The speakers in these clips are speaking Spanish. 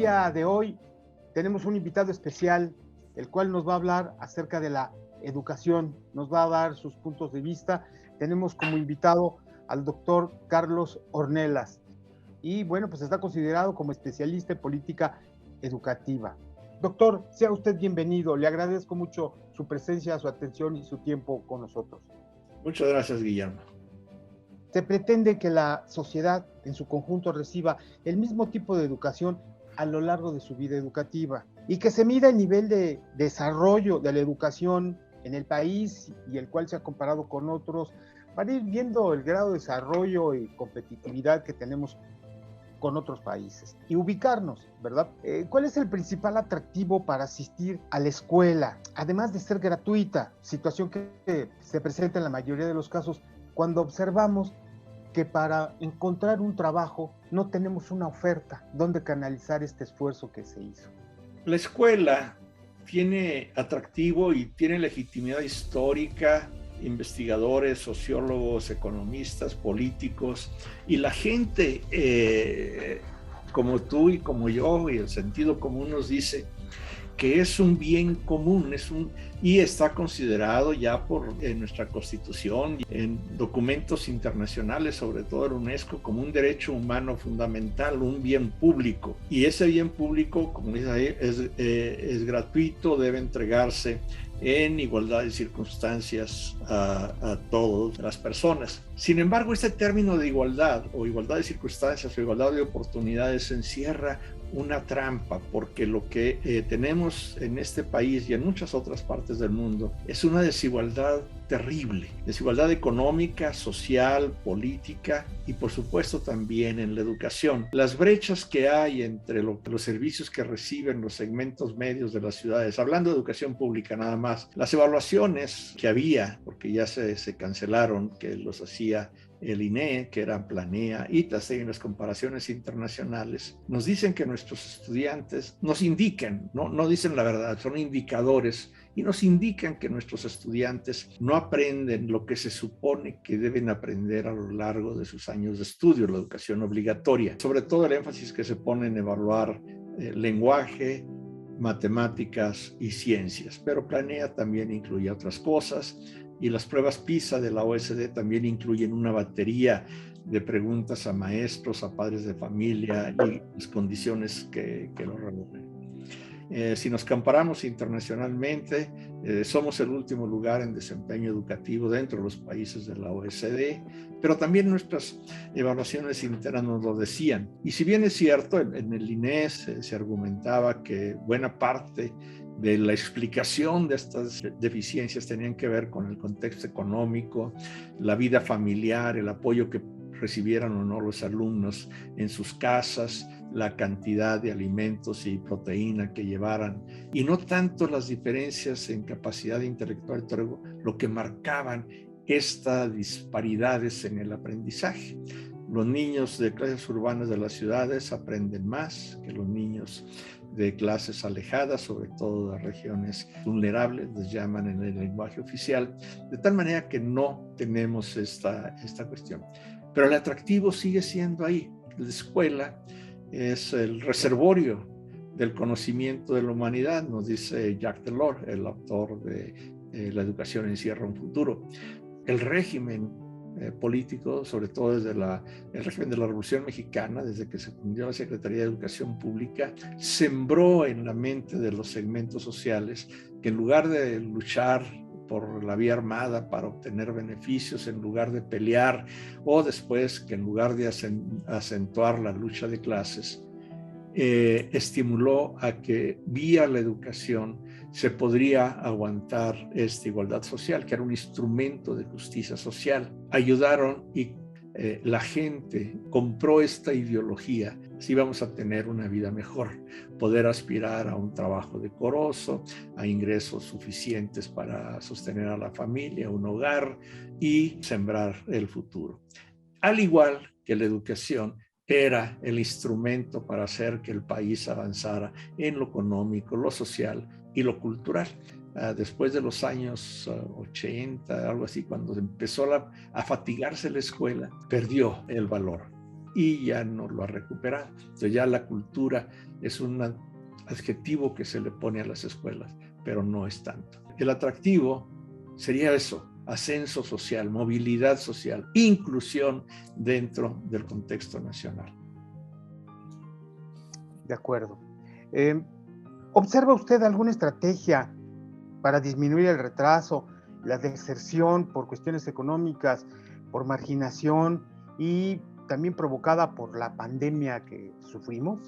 día de hoy tenemos un invitado especial, el cual nos va a hablar acerca de la educación, nos va a dar sus puntos de vista. Tenemos como invitado al doctor Carlos Ornelas y bueno, pues está considerado como especialista en política educativa. Doctor, sea usted bienvenido, le agradezco mucho su presencia, su atención y su tiempo con nosotros. Muchas gracias, Guillermo. Se pretende que la sociedad en su conjunto reciba el mismo tipo de educación a lo largo de su vida educativa y que se mida el nivel de desarrollo de la educación en el país y el cual se ha comparado con otros para ir viendo el grado de desarrollo y competitividad que tenemos con otros países y ubicarnos, ¿verdad? ¿Cuál es el principal atractivo para asistir a la escuela? Además de ser gratuita, situación que se presenta en la mayoría de los casos cuando observamos que para encontrar un trabajo no tenemos una oferta donde canalizar este esfuerzo que se hizo. La escuela tiene atractivo y tiene legitimidad histórica, investigadores, sociólogos, economistas, políticos y la gente como tú y como yo y el sentido común nos dice que es un bien común, y está considerado ya por nuestra Constitución, en documentos internacionales, sobre todo en UNESCO, como un derecho humano fundamental, un bien público. Y ese bien público, como dice ahí, es gratuito, debe entregarse en igualdad de circunstancias a todas las personas. Sin embargo, este término de igualdad o igualdad de circunstancias o igualdad de oportunidades encierra una trampa, porque lo que tenemos en este país y en muchas otras partes del mundo es una desigualdad terrible, desigualdad económica, social, política y por supuesto también en la educación. Las brechas que hay entre los servicios que reciben los segmentos medios de las ciudades, hablando de educación pública nada más, las evaluaciones que había, porque ya se cancelaron, que los hacía el INE, que eran Planea, y las comparaciones internacionales, nos dicen que nuestros estudiantes nos indican, no dicen la verdad, son indicadores, y nos indican que nuestros estudiantes no aprenden lo que se supone que deben aprender a lo largo de sus años de estudio, la educación obligatoria. Sobre todo el énfasis que se pone en evaluar lenguaje, matemáticas y ciencias, pero Planea también incluye otras cosas, y las pruebas PISA de la OECD también incluyen una batería de preguntas a maestros, a padres de familia y las condiciones que lo reúnen. Si nos comparamos internacionalmente, somos el último lugar en desempeño educativo dentro de los países de la OECD, pero también nuestras evaluaciones internas nos lo decían. Y si bien es cierto, en el INE se argumentaba que buena parte de la explicación de estas deficiencias tenían que ver con el contexto económico, la vida familiar, el apoyo que recibieran o no los alumnos en sus casas, la cantidad de alimentos y proteína que llevaran, y no tanto las diferencias en capacidad intelectual, lo que marcaban estas disparidades en el aprendizaje. Los niños de clases urbanas de las ciudades aprenden más que los niños de clases alejadas, sobre todo de regiones vulnerables, les llaman en el lenguaje oficial, de tal manera que no tenemos esta cuestión. Pero el atractivo sigue siendo ahí. La escuela es el reservorio del conocimiento de la humanidad, nos dice Jacques Delors, el autor de La educación encierra un futuro. El régimen político, sobre todo desde el régimen de la Revolución Mexicana, desde que se fundió la Secretaría de Educación Pública, sembró en la mente de los segmentos sociales que en lugar de luchar por la vía armada para obtener beneficios, en lugar de pelear, o después que en lugar de acentuar la lucha de clases, estimuló a que vía la educación se podría aguantar esta igualdad social, que era un instrumento de justicia social. Ayudaron y la gente compró esta ideología, así vamos a tener una vida mejor, poder aspirar a un trabajo decoroso, a ingresos suficientes para sostener a la familia, un hogar y sembrar el futuro. Al igual que la educación era el instrumento para hacer que el país avanzara en lo económico, lo social y lo cultural. Después de los años 80, algo así, cuando empezó a fatigarse la escuela, perdió el valor. y ya no lo ha recuperado. Entonces ya la cultura es un adjetivo que se le pone a las escuelas, pero no es tanto. El atractivo sería eso: ascenso social, movilidad social, inclusión dentro del contexto nacional. De acuerdo. ¿Observa usted alguna estrategia para disminuir el retraso, la deserción por cuestiones económicas, por marginación y también provocada por la pandemia que sufrimos?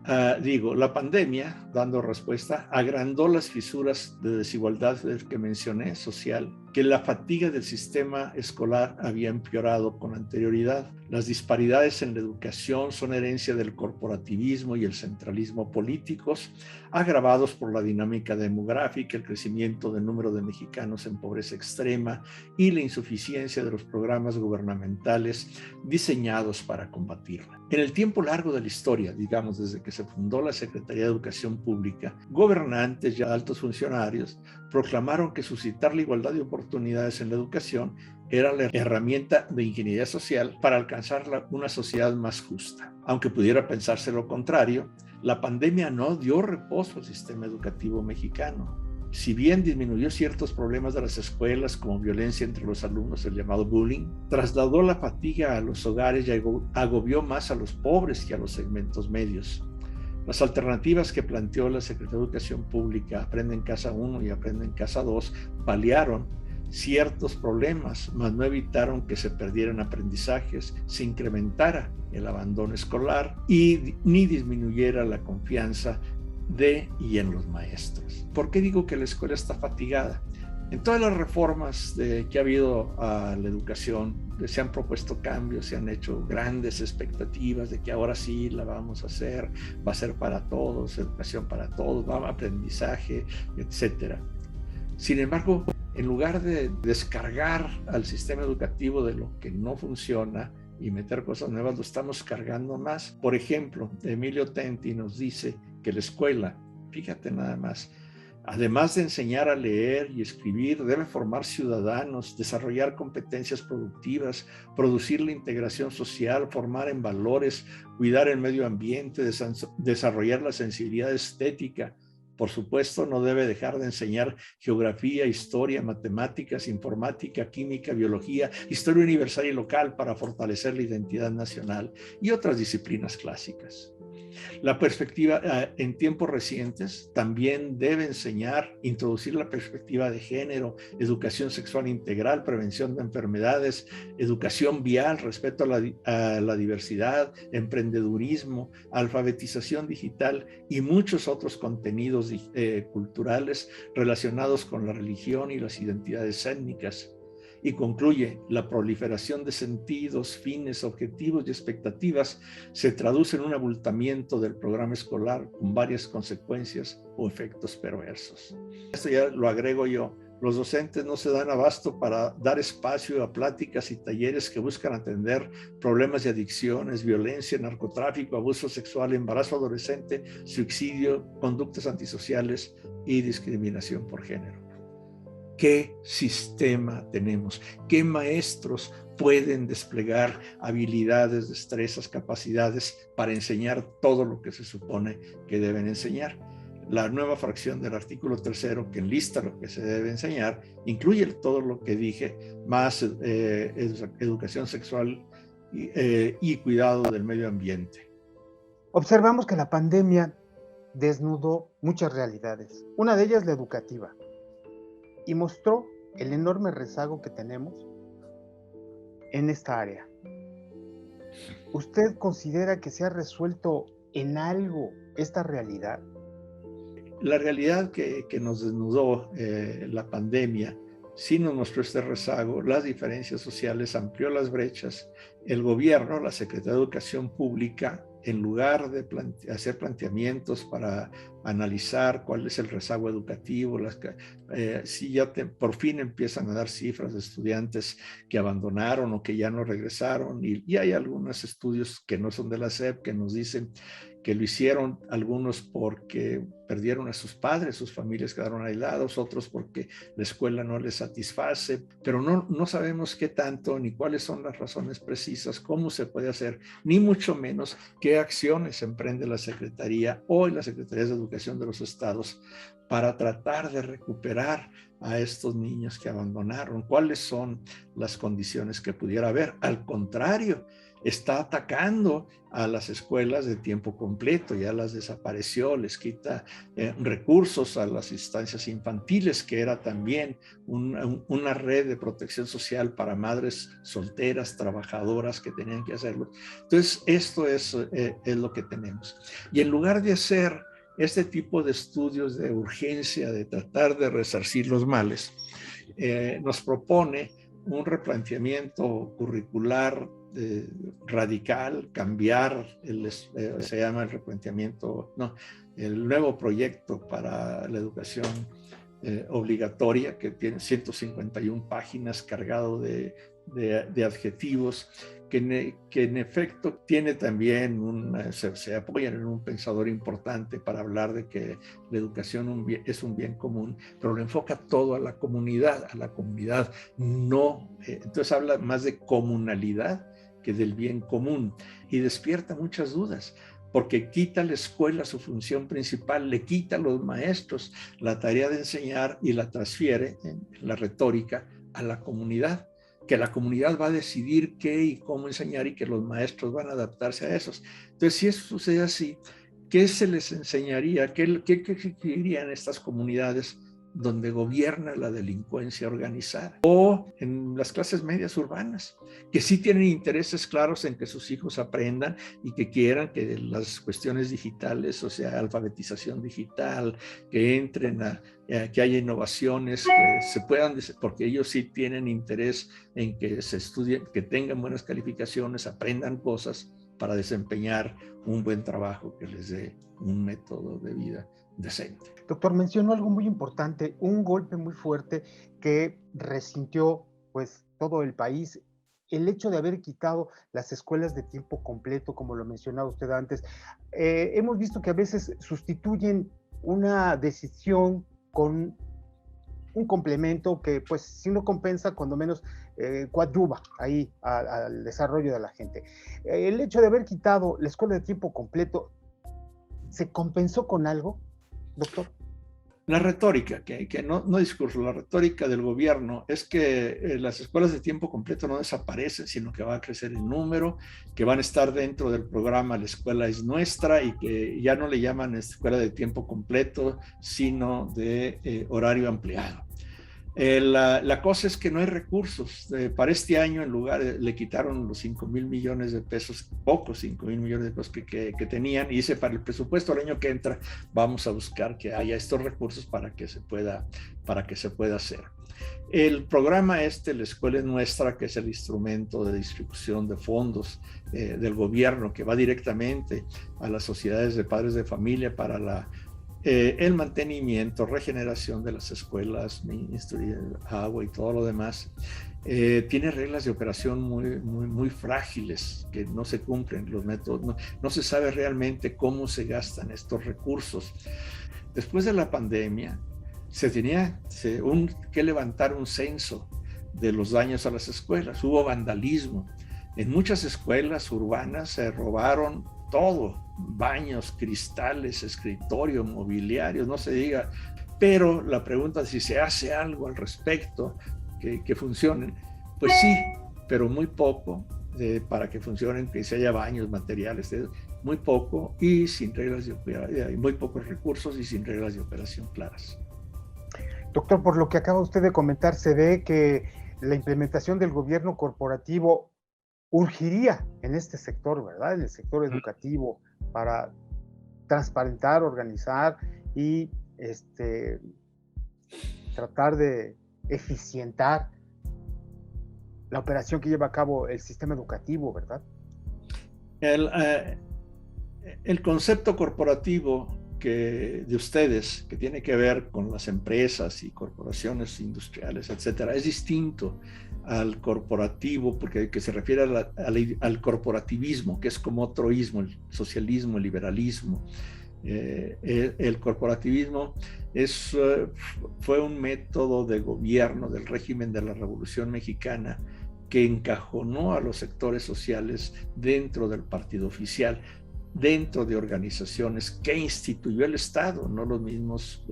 La pandemia, dando respuesta, agrandó las fisuras de desigualdad que mencioné, social, que la fatiga del sistema escolar había empeorado con anterioridad. Las disparidades en la educación son herencia del corporativismo y el centralismo políticos, agravados por la dinámica demográfica, el crecimiento del número de mexicanos en pobreza extrema y la insuficiencia de los programas gubernamentales diseñados para combatirla. En el tiempo largo de la historia, digamos, desde que se fundó la Secretaría de Educación Pública, gobernantes y altos funcionarios proclamaron que suscitar la igualdad de oportunidades en la educación era la herramienta de ingeniería social para alcanzar una sociedad más justa. Aunque pudiera pensarse lo contrario, la pandemia no dio reposo al sistema educativo mexicano. Si bien disminuyó ciertos problemas de las escuelas, como violencia entre los alumnos, el llamado bullying, trasladó la fatiga a los hogares y agobió más a los pobres que a los segmentos medios. Las alternativas que planteó la Secretaría de Educación Pública, Aprende en Casa 1 y Aprende en Casa 2, paliaron ciertos problemas, mas no evitaron que se perdieran aprendizajes, se incrementara el abandono escolar y ni disminuyera la confianza de y en los maestros. ¿Por qué digo que la escuela está fatigada? En todas las reformas que ha habido a la educación, se han propuesto cambios, se han hecho grandes expectativas de que ahora sí la vamos a hacer, va a ser para todos, educación para todos, va a aprendizaje, etcétera. Sin embargo, en lugar de descargar al sistema educativo de lo que no funciona y meter cosas nuevas, lo estamos cargando más. Por ejemplo, Emilio Tenti nos dice que la escuela, fíjate nada más, además de enseñar a leer y escribir, debe formar ciudadanos, desarrollar competencias productivas, producir la integración social, formar en valores, cuidar el medio ambiente, desarrollar la sensibilidad estética. Por supuesto, no debe dejar de enseñar geografía, historia, matemáticas, informática, química, biología, historia universal y local para fortalecer la identidad nacional y otras disciplinas clásicas. La perspectiva en tiempos recientes también debe enseñar, introducir la perspectiva de género, educación sexual integral, prevención de enfermedades, educación vial, respeto a la diversidad, emprendedurismo, alfabetización digital y muchos otros contenidos culturales relacionados con la religión y las identidades étnicas. Y concluye: la proliferación de sentidos, fines, objetivos y expectativas se traduce en un abultamiento del programa escolar con varias consecuencias o efectos perversos. Esto ya lo agrego yo. Los docentes no se dan abasto para dar espacio a pláticas y talleres que buscan atender problemas de adicciones, violencia, narcotráfico, abuso sexual, embarazo adolescente, suicidio, conductas antisociales y discriminación por género. ¿Qué sistema tenemos? ¿Qué maestros pueden desplegar habilidades, destrezas, capacidades para enseñar todo lo que se supone que deben enseñar? La nueva fracción del artículo 3, que enlista lo que se debe enseñar, incluye todo lo que dije, más educación sexual y cuidado del medio ambiente. Observamos que la pandemia desnudó muchas realidades, una de ellas la educativa, y mostró el enorme rezago que tenemos en esta área. ¿Usted considera que se ha resuelto en algo esta realidad? La realidad que nos desnudó la pandemia sí nos mostró este rezago, las diferencias sociales, amplió las brechas. El gobierno, la Secretaría de Educación Pública, en lugar de hacer planteamientos para analizar cuál es el rezago educativo, sí ya por fin empiezan a dar cifras de estudiantes que abandonaron o que ya no regresaron, y hay algunos estudios que no son de la SEP que nos dicen que lo hicieron algunos porque perdieron a sus padres, sus familias quedaron aislados, otros porque la escuela no les satisface, pero no sabemos qué tanto ni cuáles son las razones precisas precisas cómo se puede hacer, ni mucho menos qué acciones emprende la Secretaría o las Secretarías de Educación de los estados para tratar de recuperar a estos niños que abandonaron, cuáles son las condiciones que pudiera haber. Al contrario, está atacando a las escuelas de tiempo completo, ya las desapareció, les quita recursos a las instancias infantiles, que era también una red de protección social para madres solteras, trabajadoras que tenían que hacerlo. Entonces, esto es lo que tenemos. Y en lugar de hacer este tipo de estudios de urgencia, de tratar de resarcir los males, nos propone un replanteamiento curricular radical, cambiar, se llama el replanteamiento, no, el nuevo proyecto para la educación obligatoria, que tiene 151 páginas cargado de adjetivos, que en efecto tiene también se apoyan en un pensador importante para hablar de que la educación es un bien común, pero lo enfoca todo a la comunidad no, entonces habla más de comunalidad que del bien común, y despierta muchas dudas, porque quita a la escuela su función principal, le quita a los maestros la tarea de enseñar y la transfiere en la retórica a la comunidad, que la comunidad va a decidir qué y cómo enseñar y que los maestros van a adaptarse a esos. Entonces, si eso sucede así, ¿qué se les enseñaría? ¿Qué dirían estas comunidades donde gobierna la delincuencia organizada? O en las clases medias urbanas, que sí tienen intereses claros en que sus hijos aprendan y que quieran que las cuestiones digitales, o sea, alfabetización digital, que entren que haya innovaciones, que se puedan, porque ellos sí tienen interés en que se estudien, que tengan buenas calificaciones, aprendan cosas para desempeñar un buen trabajo que les dé un método de vida decente. Doctor, mencionó algo muy importante, un golpe muy fuerte que resintió pues todo el país, el hecho de haber quitado las escuelas de tiempo completo, como lo mencionaba usted antes. Hemos visto que a veces sustituyen una decisión con un complemento que, pues, si no compensa, cuando menos coadyuva ahí al desarrollo de la gente. El hecho de haber quitado la escuela de tiempo completo, ¿se compensó con algo, doctor? La retórica, que no discurso, la retórica del gobierno es que las escuelas de tiempo completo no desaparecen, sino que va a crecer en número, que van a estar dentro del programa La Escuela es Nuestra y que ya no le llaman escuela de tiempo completo, sino de horario ampliado. La cosa es que no hay recursos. Para este año, en lugar, le quitaron los 5,000 millones de pesos, pocos 5,000 millones de pesos que tenían, y dice, para el presupuesto del año que entra, vamos a buscar que haya estos recursos para que se pueda hacer. El programa La Escuela es Nuestra, que es el instrumento de distribución de fondos del gobierno, que va directamente a las sociedades de padres de familia para el mantenimiento, regeneración de las escuelas, agua y todo lo demás, tiene reglas de operación muy frágiles que no se cumplen los métodos, no se sabe realmente cómo se gastan estos recursos. Después de la pandemia, se tenía que levantar un censo de los daños a las escuelas. Hubo vandalismo. En muchas escuelas urbanas se robaron todo, baños, cristales, escritorio, mobiliario, no se diga. Pero la pregunta es si se hace algo al respecto que funcionen. Pues sí, pero muy poco para que funcionen, que se haya baños, materiales, muy poco y sin reglas de operación, muy pocos recursos y sin reglas de operación claras. Doctor, por lo que acaba usted de comentar, se ve que la implementación del gobierno corporativo urgiría en este sector, ¿verdad? En el sector educativo, para transparentar, organizar y tratar de eficientar la operación que lleva a cabo el sistema educativo, ¿verdad? El concepto corporativo de ustedes, que tiene que ver con las empresas y corporaciones industriales, etcétera, es distinto al corporativo, porque que se refiere al corporativismo, que es como otro ismo, el socialismo, el liberalismo. El corporativismo fue un método de gobierno del régimen de la Revolución Mexicana que encajonó a los sectores sociales dentro del partido oficial, dentro de organizaciones que instituyó el Estado, no los mismos,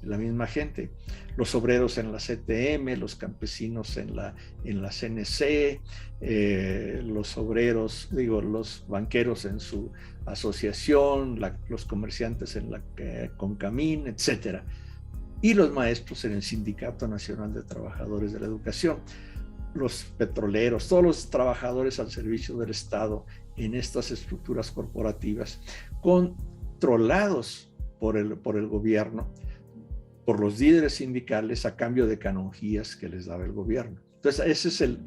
la misma gente. Los obreros en la CTM, los campesinos en la CNC, los obreros, los banqueros en su asociación, los comerciantes en la Concamín, etcétera, y los maestros en el Sindicato Nacional de Trabajadores de la Educación, los petroleros, todos los trabajadores al servicio del Estado en estas estructuras corporativas, controlados por el gobierno, por los líderes sindicales a cambio de canonjías que les daba el gobierno. Entonces, esa es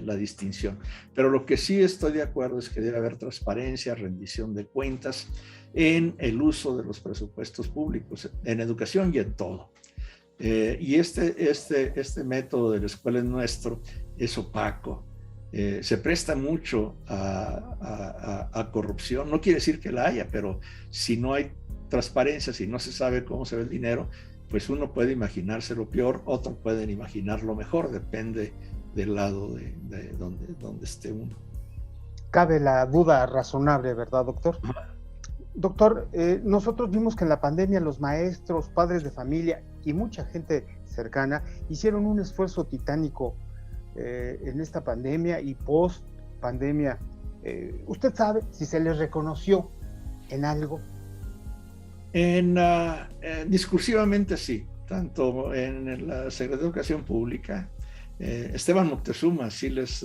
la distinción. Pero lo que sí estoy de acuerdo es que debe haber transparencia, rendición de cuentas en el uso de los presupuestos públicos, en educación y en todo. Y este método de la escuela es nuestro, es opaco. Se presta mucho a corrupción. No quiere decir que la haya, pero si no hay transparencia, si no se sabe cómo se ve el dinero, pues uno puede imaginarse lo peor, otros pueden imaginar lo mejor, depende del lado de donde esté uno. Cabe la duda razonable, ¿verdad, doctor? Doctor, nosotros vimos que en la pandemia los maestros, padres de familia y mucha gente cercana hicieron un esfuerzo titánico en esta pandemia y post pandemia. ¿Usted sabe si se les reconoció en algo? Discursivamente sí, tanto en la Secretaría de Educación Pública. Esteban Moctezuma sí les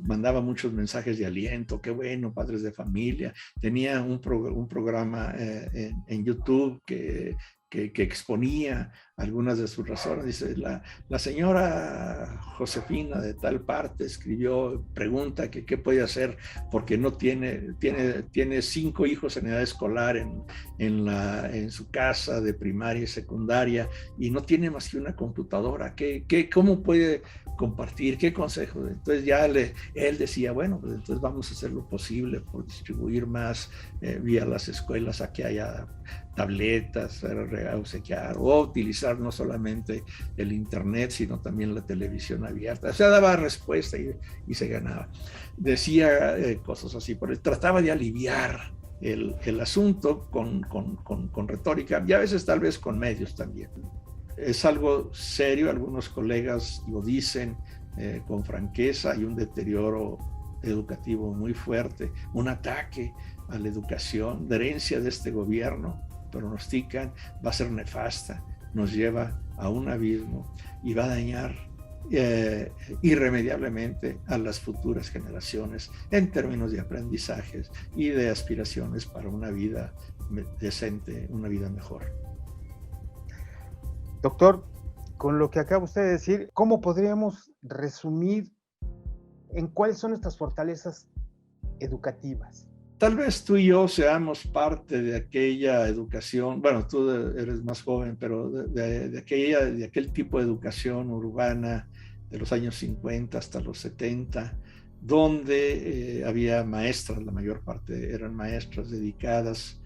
mandaba muchos mensajes de aliento, qué bueno, padres de familia. Tenía un programa en YouTube que exponía algunas de sus razones. Dice, la señora Josefina de tal parte escribió, pregunta que qué puede hacer porque no tiene 5 hijos en edad escolar en su casa de primaria y secundaria y no tiene más que una computadora. ¿Cómo puede compartir? ¿Qué consejo? Entonces ya él decía, bueno, pues entonces vamos a hacer lo posible por distribuir más vía las escuelas a que haya tabletas, obsequiar o utilizar no solamente el internet, sino también la televisión abierta. O sea, daba respuesta y se ganaba. Decía cosas así, pero trataba de aliviar el asunto con retórica y a veces tal vez con medios también. Es algo serio, algunos colegas lo dicen con franqueza, hay un deterioro educativo muy fuerte, un ataque a la educación, de herencia de este gobierno, pronostican, va a ser nefasta, nos lleva a un abismo y va a dañar irremediablemente a las futuras generaciones en términos de aprendizajes y de aspiraciones para una vida decente, una vida mejor. Doctor, con lo que acaba usted de decir, ¿cómo podríamos resumir en cuáles son estas fortalezas educativas? Tal vez tú y yo seamos parte de aquella educación, bueno, tú eres más joven, pero de aquel tipo de educación urbana de los años 50 hasta los 70, donde había maestras, la mayor parte eran maestras dedicadas,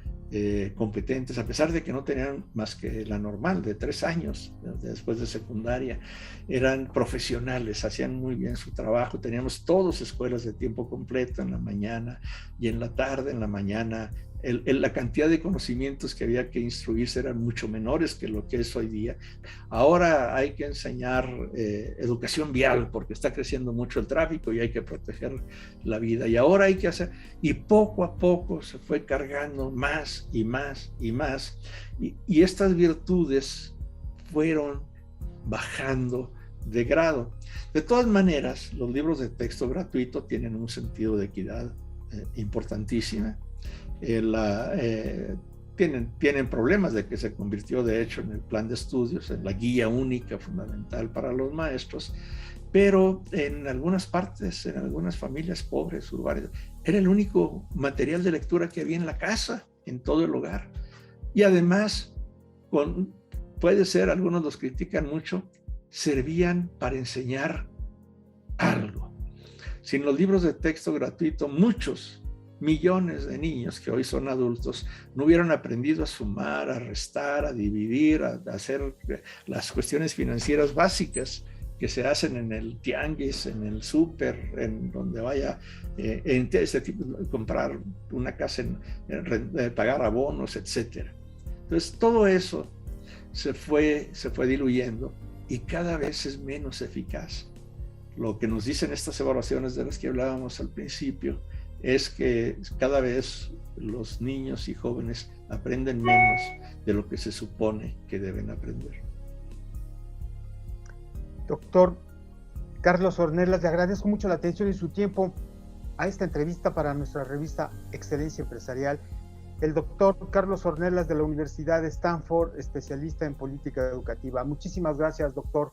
competentes, a pesar de que no tenían más que la normal de 3 años después de secundaria. Eran profesionales, hacían muy bien su trabajo. Teníamos todos escuelas de tiempo completo en la mañana y en la tarde. En la mañana la cantidad de conocimientos que había que instruirse eran mucho menores que lo que es hoy día. Ahora hay que enseñar educación vial porque está creciendo mucho el tráfico y hay que proteger la vida. Y ahora hay que hacer, y poco a poco se fue cargando más y más y más. Y estas virtudes fueron bajando de grado. De todas maneras, los libros de texto gratuito tienen un sentido de equidad importantísima. Tienen problemas de que se convirtió de hecho en el plan de estudios, en la guía única fundamental para los maestros, pero en algunas partes, en algunas familias pobres, urbanas, era el único material de lectura que había en la casa, en todo el hogar. Y además, puede ser, algunos los critican mucho, servían para enseñar algo. Sin los libros de texto gratuito, millones de niños que hoy son adultos no hubieran aprendido a sumar, a restar, a dividir, a hacer las cuestiones financieras básicas que se hacen en el tianguis, en el súper, en donde vaya, en este tipo, comprar una casa, pagar abonos, etcétera. Entonces todo eso se fue diluyendo y cada vez es menos eficaz. Lo que nos dicen estas evaluaciones de las que hablábamos al principio es que cada vez los niños y jóvenes aprenden menos de lo que se supone que deben aprender. Doctor Carlos Ornelas, le agradezco mucho la atención y su tiempo a esta entrevista para nuestra revista Excelencia Empresarial. El doctor Carlos Ornelas de la Universidad de Stanford, especialista en política educativa. Muchísimas gracias, doctor.